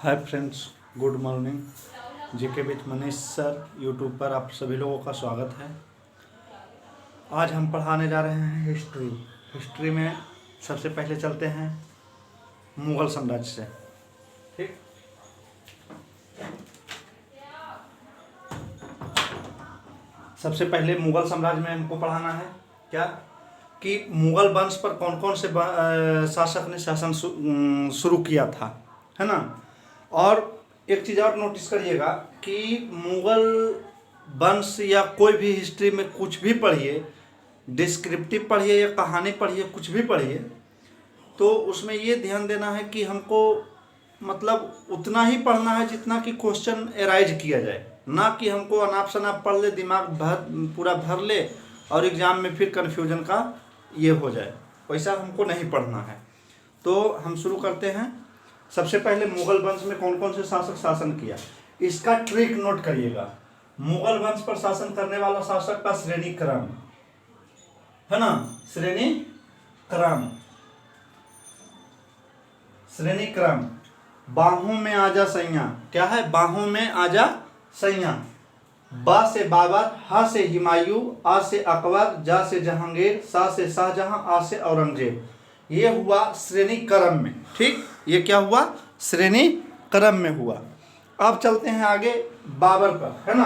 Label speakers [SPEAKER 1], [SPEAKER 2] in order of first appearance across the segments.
[SPEAKER 1] Hi friends, good morning. GK with Manish sir YouTube पर आप सभी लोगों का स्वागत है। आज हम पढ़ाने जा रहे हैं हिस्ट्री में सबसे पहले चलते हैं मुग़ल साम्राज्य से। ठीक, सबसे पहले मुग़ल साम्राज्य में हमको पढ़ाना है क्या कि मुग़ल वंश पर कौन कौन से शासक ने शासन शुरू किया था, है ना। और एक चीज़ और नोटिस करिएगा कि मुग़ल वंश या कोई भी हिस्ट्री में कुछ भी पढ़िए, डिस्क्रिप्टिव पढ़िए या कहानी पढ़िए, कुछ भी पढ़िए, तो उसमें ये ध्यान देना है कि हमको मतलब उतना ही पढ़ना है जितना कि क्वेश्चन एराइज किया जाए, ना कि हमको अनाप शनाप पढ़ ले, दिमाग पूरा भर ले और एग्ज़ाम में फिर कन्फ्यूजन का ये हो जाए। वैसा हमको नहीं पढ़ना है। तो हम शुरू करते हैं। सबसे पहले मुग़ल वंश में कौन कौन से शासक शासन किया, इसका ट्रिक नोट करिएगा। मुग़ल वंश पर शासन करने वाला शासक का श्रेणी क्रम है ना, श्रेणी क्रम। बाहों में आजा सैया, क्या है, बाहों में आजा सैया। बा से बाबर, हा से हुमायूं, आ से अकबर, जा से जहांगीर, सा से शाहजहां, आ से औरंगजेब। ये हुआ श्रेणी क्रम में। ठीक, ये क्या हुआ, श्रेणी क्रम में हुआ। अब चलते हैं आगे बाबर पर, है ना।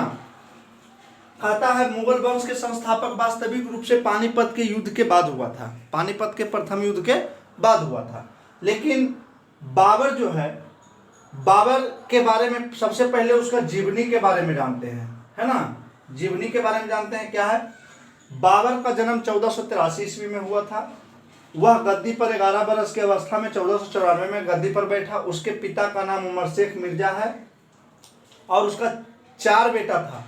[SPEAKER 1] कहता है मुग़ल वंश के संस्थापक वास्तविक रूप से पानीपत के युद्ध के बाद हुआ था, पानीपत के प्रथम युद्ध के बाद हुआ था। लेकिन बाबर जो है, बाबर के बारे में सबसे पहले उसका जीवनी के बारे में जानते हैं, है ना। जीवनी के बारे में जानते हैं। क्या है, बाबर का जन्म 1483 ईस्वी में हुआ था। वह गद्दी पर 11 बरस की अवस्था में 1494 में गद्दी पर बैठा। उसके पिता का नाम उमर शेख मिर्जा है और उसका 4 बेटा था।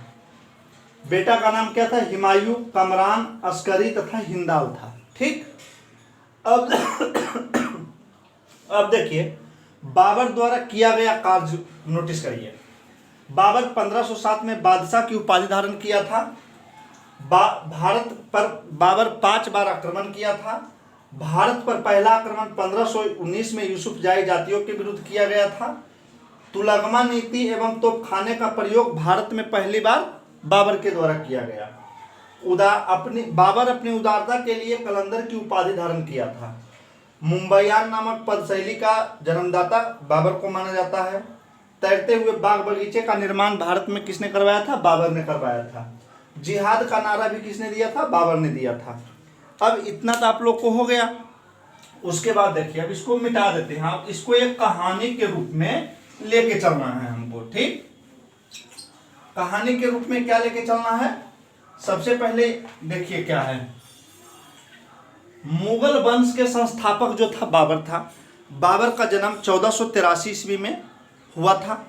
[SPEAKER 1] बेटा का नाम क्या था, हुमायूं, कमरान, अस्करी तथा हिंदाल था। ठीक, अब देखिए बाबर द्वारा किया गया कार्य नोटिस करिए। बाबर 1507 में बादशाह की उपाधि धारण किया था। भारत पर बाबर 5 बार आक्रमण किया था। भारत पर पहला आक्रमण 1519 में यूसुफ जाई जातियों के विरुद्ध किया गया था। तुलगमा नीति एवं तोपखाने का प्रयोग भारत में पहली बार बाबर के द्वारा किया गया। बाबर अपनी उदारता के लिए कलंदर की उपाधि धारण किया था। मुंबईयान नामक पद शैली का जन्मदाता बाबर को माना जाता है। तैरते हुए बाग बगीचे का निर्माण भारत में किसने करवाया था, बाबर ने करवाया था। जिहाद का नारा भी किसने दिया था, बाबर ने दिया था। अब इतना तो आप लोग को हो गया। उसके बाद देखिए, अब इसको मिटा देते हैं। आप इसको एक कहानी के रूप में लेके चलना है हमको। ठीक, कहानी के रूप में क्या लेके चलना है, सबसे पहले देखिए क्या है। मुग़ल वंश के संस्थापक जो था बाबर था। बाबर का जन्म 1483 ईस्वी में हुआ था।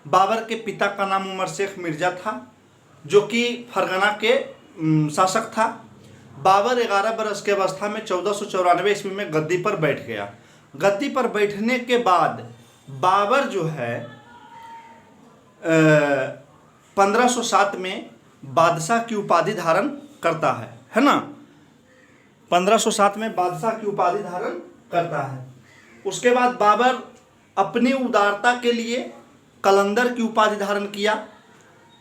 [SPEAKER 1] बाबर के पिता का नाम उमर शेख मिर्जा था, जो कि फरगना के शासक था। बाबर 11 बरस की अवस्था में 1494 ईस्वी में गद्दी पर बैठ गया। गद्दी पर बैठने के बाद बाबर जो है 1507 में बादशाह की उपाधि धारण करता है ना। 1507 में बादशाह की उपाधि धारण करता है। उसके बाद बाबर अपनी उदारता के लिए कलंदर की उपाधि धारण किया।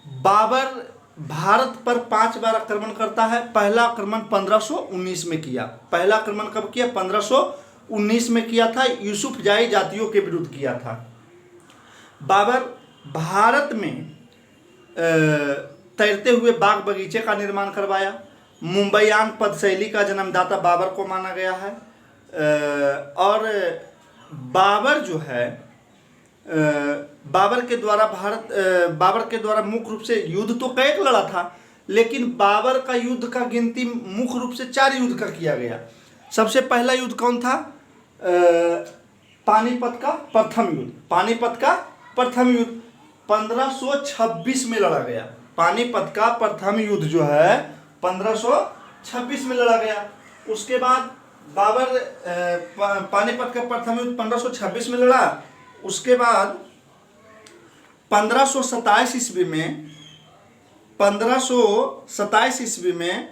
[SPEAKER 1] बाबर भारत पर 5 बार आक्रमण करता है। पहला आक्रमण 1519 में किया। पहला आक्रमण कब किया, 1519 में किया था। यूसुफ जाई जातियों के विरुद्ध किया था। बाबर भारत में तैरते हुए बाग बगीचे का निर्माण करवाया। मुंबईयान पद शैली का जन्मदाता बाबर को माना गया है। और बाबर जो है, बाबर के द्वारा मुख्य रूप से युद्ध तो कई लड़ा था, लेकिन बाबर का युद्ध का गिनती मुख्य रूप से 4 युद्ध का किया गया। सबसे पहला युद्ध कौन था, पानीपत का प्रथम युद्ध 1526 में लड़ा गया। पानीपत का प्रथम युद्ध जो है 1526 में लड़ा गया। उसके बाद बाबर पानीपत का प्रथम युद्ध 1526 में लड़ा। उसके बाद 1527 ईस्वी में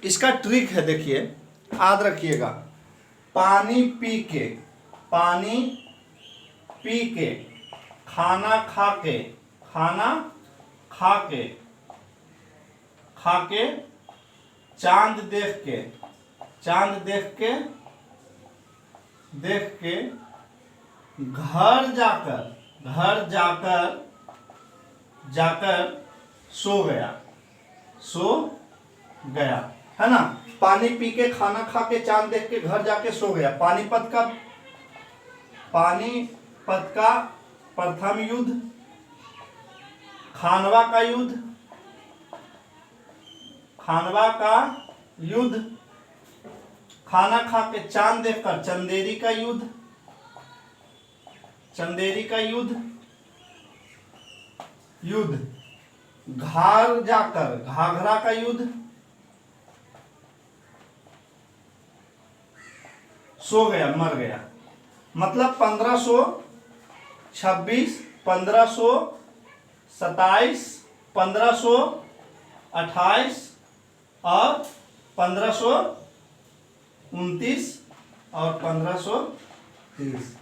[SPEAKER 1] इसका ट्रिक है, देखिए याद रखिएगा। पानी पी के खाना खा के, खाना खा के, खा के, चांद देख के, चांद देख के, देख के, घर जाकर, घर जाकर, जाकर सो गया, सो गया, है ना। पानी पी के, खाना खा के, चांद देख के, घर जाके सो गया। पानीपत का प्रथम युद्ध, खानवा का युद्ध, खानवा का युद्ध, खाना खा के चांद देखकर चंदेरी का युद्ध, चंदेरी का युद्ध, युद्ध, घार जाकर घाघरा का युद्ध, सो गया, मर गया। मतलब 1526, 1527, 1528 और 1529 और 1530,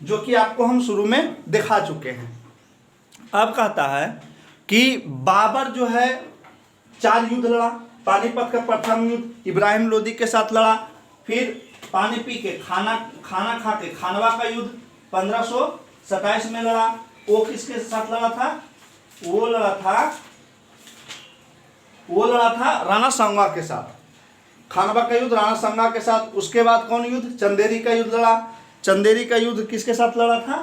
[SPEAKER 1] जो कि आपको हम शुरू में दिखा चुके हैं। अब कहता है कि बाबर जो है 4 युद्ध लड़ा। पानीपत का प्रथम युद्ध इब्राहिम लोदी के साथ लड़ा, फिर पानी पी के, खाना खा के, खानवा का युद्ध 1527 में लड़ा। वो किसके साथ लड़ा था? वो लड़ा था राणा सांगा के साथ। खानवा का युद्ध राणा सांगा के साथ। उसके बाद कौन युद्ध? चंदेरी का युद्ध लड़ा। चंदेरी का युद्ध किसके साथ लड़ा था?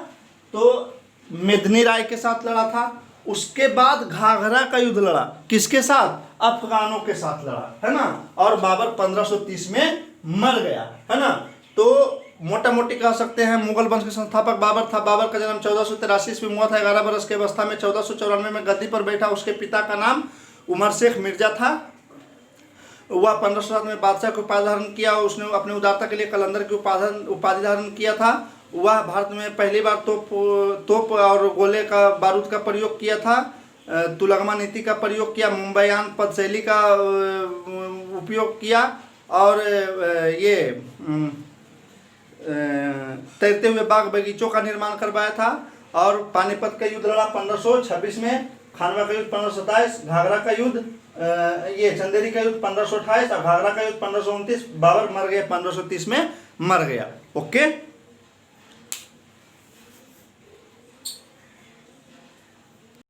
[SPEAKER 1] तो मेदिनी राय के साथ लड़ा था। उसके बाद घाघरा का युद्ध लड़ा, किसके साथ? अफगानों के साथ लड़ा, है ना। और बाबर 1530 में मर गया, है ना। तो मोटा मोटी कह सकते हैं मुगल वंश के संस्थापक बाबर था। बाबर का जन्म 1483 ईस्वी में हुआ था। 11 वर्ष की अवस्था में 1494 में गद्दी पर बैठा। उसके पिता का नाम उमर शेख मिर्जा था। वह 1507 में बादशाह की उपाधि धारण किया। उसने अपनी उदारता के लिए कलंदर की उपाधि धारण किया था। वह भारत में पहली बार तोप और गोले का बारूद का प्रयोग किया था। तुलगमा नीति का प्रयोग किया। मुंबईयान पद शैली का उपयोग किया और ये तैरते हुए बाग बगीचों का निर्माण करवाया था। और पानीपत का युद्ध लड़ा 1526 में। खानवा का युद्ध 1527, घाघरा का युद्ध ये चंदेरी का युद्ध 1528 और घाघरा का युद्ध 1529। बाबर मर गए 1530 में मर गया। ओके।